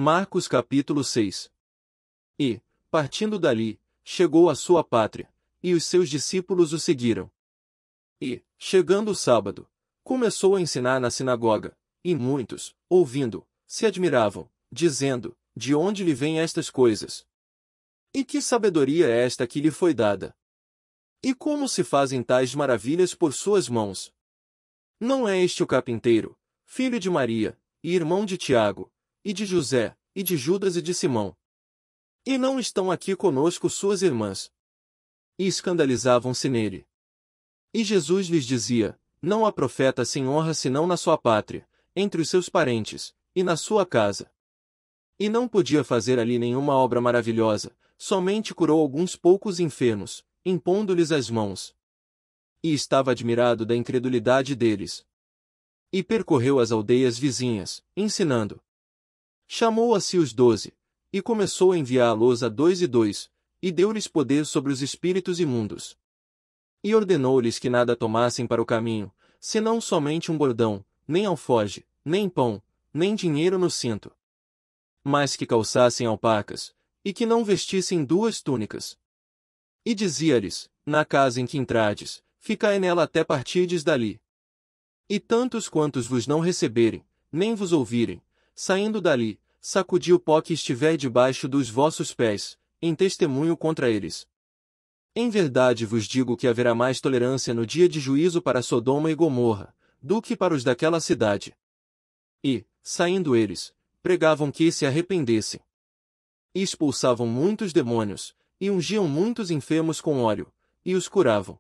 Marcos capítulo 6. E, partindo dali, chegou à sua pátria, e os seus discípulos o seguiram. E, chegando o sábado, começou a ensinar na sinagoga, e muitos, ouvindo, se admiravam, dizendo: de onde lhe vêm estas coisas? E que sabedoria é esta que lhe foi dada? E como se fazem tais maravilhas por suas mãos? Não é este o carpinteiro, filho de Maria, e irmão de Tiago, e de José, e de Judas e de Simão? E não estão aqui conosco suas irmãs? E escandalizavam-se nele. E Jesus lhes dizia: não há profeta sem honra senão na sua pátria, entre os seus parentes, e na sua casa. E não podia fazer ali nenhuma obra maravilhosa, somente curou alguns poucos enfermos, impondo-lhes as mãos. E estava admirado da incredulidade deles. E percorreu as aldeias vizinhas, ensinando. Chamou a si os 12, e começou a enviá-los a 2 e 2, e deu-lhes poder sobre os espíritos imundos. E ordenou-lhes que nada tomassem para o caminho, senão somente um bordão, nem alforje, nem pão, nem dinheiro no cinto. Mas que calçassem alpacas, e que não vestissem 2 túnicas. E dizia-lhes: na casa em que entrardes, ficai nela até partirdes dali. E tantos quantos vos não receberem, nem vos ouvirem, saindo dali, sacudi o pó que estiver debaixo dos vossos pés, em testemunho contra eles. Em verdade vos digo que haverá mais tolerância no dia de juízo para Sodoma e Gomorra, do que para os daquela cidade. E, saindo eles, pregavam que se arrependessem. E expulsavam muitos demônios, e ungiam muitos enfermos com óleo, e os curavam.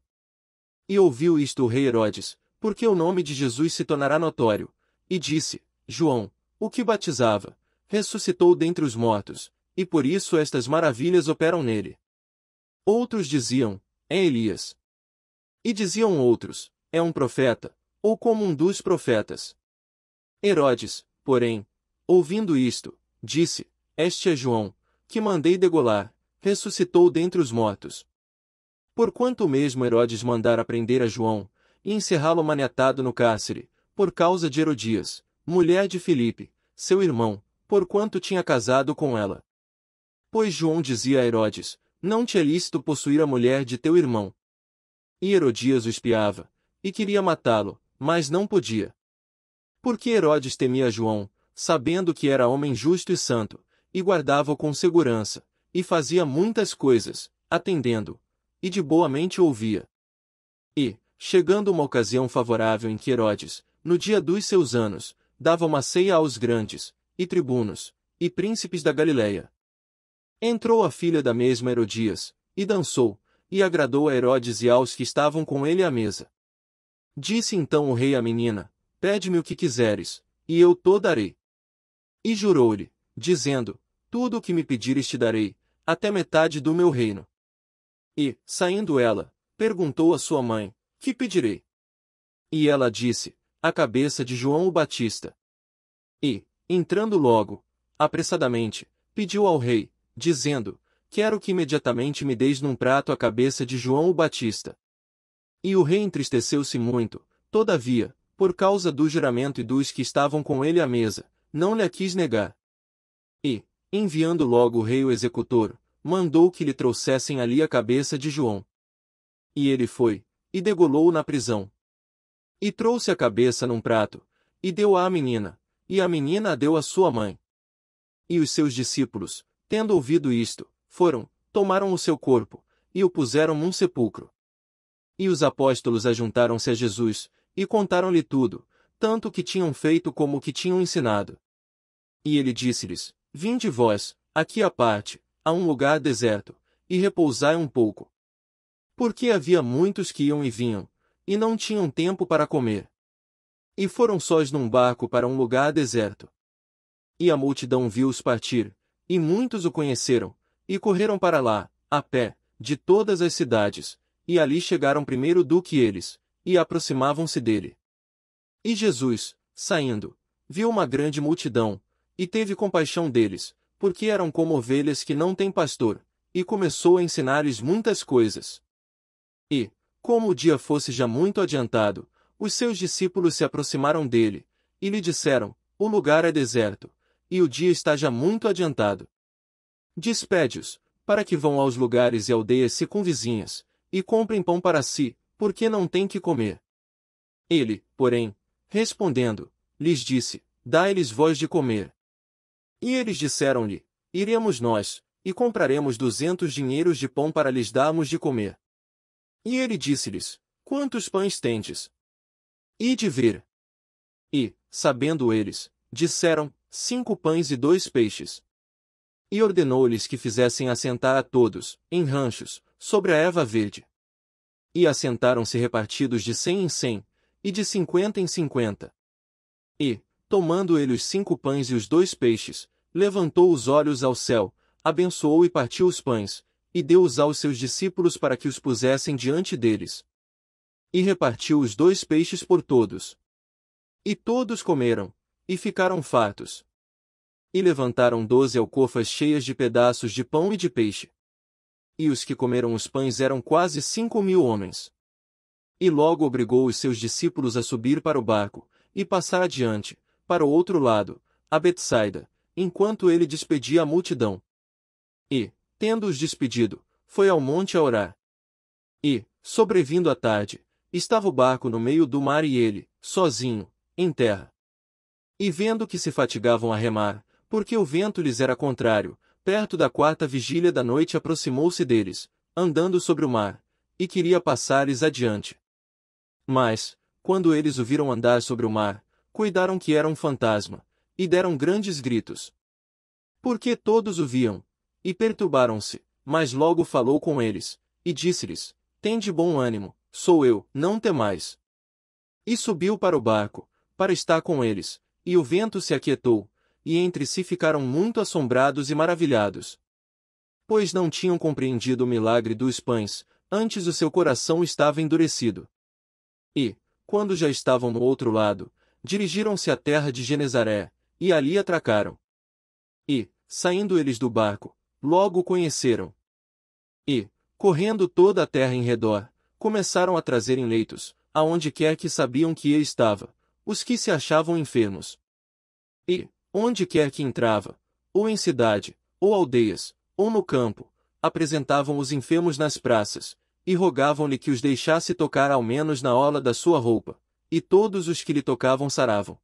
E ouviu isto o rei Herodes, porque o nome de Jesus se tornará notório, e disse: João, o que batizava, ressuscitou dentre os mortos, e por isso estas maravilhas operam nele. Outros diziam: é Elias. E diziam outros: é um profeta, ou como um dos profetas. Herodes, porém, ouvindo isto, disse: este é João, que mandei degolar, ressuscitou dentre os mortos. Porquanto mesmo Herodes mandara prender a João, e encerrá-lo maniatado no cárcere, por causa de Herodias, mulher de Filipe, seu irmão, porquanto tinha casado com ela. Pois João dizia a Herodes: não te é lícito possuir a mulher de teu irmão. E Herodias o espiava, e queria matá-lo, mas não podia. Porque Herodes temia João, sabendo que era homem justo e santo, e guardava-o com segurança, e fazia muitas coisas, atendendo, e de boa mente ouvia. E, chegando uma ocasião favorável em que Herodes, no dia dos seus anos, dava uma ceia aos grandes, e tribunos, e príncipes da Galileia. Entrou a filha da mesma Herodias, e dançou, e agradou a Herodes e aos que estavam com ele à mesa. Disse então o rei à menina: pede-me o que quiseres, e eu to darei. E jurou-lhe, dizendo: tudo o que me pedires te darei, até metade do meu reino. E, saindo ela, perguntou à sua mãe: que pedirei? E ela disse: a cabeça de João o Batista. E, entrando logo, apressadamente, pediu ao rei, dizendo: quero que imediatamente me deis num prato a cabeça de João o Batista. E o rei entristeceu-se muito, todavia, por causa do juramento e dos que estavam com ele à mesa, não lhe a quis negar. E, enviando logo o rei o executor, mandou que lhe trouxessem ali a cabeça de João. E ele foi, e degolou-o na prisão. E trouxe a cabeça num prato, e deu-a à menina, e a menina a deu à sua mãe. E os seus discípulos, tendo ouvido isto, foram, tomaram o seu corpo, e o puseram num sepulcro. E os apóstolos ajuntaram-se a Jesus, e contaram-lhe tudo, tanto o que tinham feito como o que tinham ensinado. E ele disse-lhes: vinde vós, aqui à parte, a um lugar deserto, e repousai um pouco. Porque havia muitos que iam e vinham, e não tinham tempo para comer. E foram sós num barco para um lugar deserto. E a multidão viu-os partir, e muitos o conheceram, e correram para lá, a pé, de todas as cidades, e ali chegaram primeiro do que eles, e aproximavam-se dele. E Jesus, saindo, viu uma grande multidão, e teve compaixão deles, porque eram como ovelhas que não têm pastor, e começou a ensinar-lhes muitas coisas. E, como o dia fosse já muito adiantado, os seus discípulos se aproximaram dele, e lhe disseram: o lugar é deserto, e o dia está já muito adiantado. Despede-os, para que vão aos lugares e aldeias circunvizinhas, e comprem pão para si, porque não têm que comer. Ele, porém, respondendo, lhes disse, dai-lhes vós de comer. E eles disseram-lhe, iremos nós, e compraremos 200 dinheiros de pão para lhes darmos de comer. E ele disse-lhes, quantos pães tendes? Ide ver. E, sabendo eles, disseram, 5 pães e 2 peixes. E ordenou-lhes que fizessem assentar a todos, em ranchos, sobre a erva verde. E assentaram-se repartidos de 100 em 100, e de 50 em 50. E, tomando ele os 5 pães e os 2 peixes, levantou os olhos ao céu, abençoou e partiu os pães, e deu-os aos seus discípulos para que os pusessem diante deles. E repartiu os 2 peixes por todos. E todos comeram, e ficaram fartos. E levantaram 12 alcofas cheias de pedaços de pão e de peixe. E os que comeram os pães eram quase 5.000 homens. E logo obrigou os seus discípulos a subir para o barco, e passar adiante, para o outro lado, a Betsaida, enquanto ele despedia a multidão. E, tendo-os despedido, foi ao monte a orar. E, sobrevindo a tarde, estava o barco no meio do mar e ele, sozinho, em terra. E vendo que se fatigavam a remar, porque o vento lhes era contrário, perto da 4ª vigília da noite aproximou-se deles, andando sobre o mar, e queria passar-lhes adiante. Mas, quando eles o viram andar sobre o mar, cuidaram que era um fantasma, e deram grandes gritos. Porque todos o viam, e perturbaram-se, mas logo falou com eles, e disse-lhes, tende bom ânimo, sou eu, não temais. E subiu para o barco, para estar com eles, e o vento se aquietou, e entre si ficaram muito assombrados e maravilhados. Pois não tinham compreendido o milagre dos pães, antes o seu coração estava endurecido. E, quando já estavam no outro lado, dirigiram-se à terra de Genezaré, e ali atracaram. E, saindo eles do barco, logo o conheceram. E, correndo toda a terra em redor, começaram a trazer em leitos, aonde quer que sabiam que ele estava, os que se achavam enfermos. E, onde quer que entrava, ou em cidade, ou aldeias, ou no campo, apresentavam os enfermos nas praças, e rogavam-lhe que os deixasse tocar ao menos na orla da sua roupa, e todos os que lhe tocavam saravam.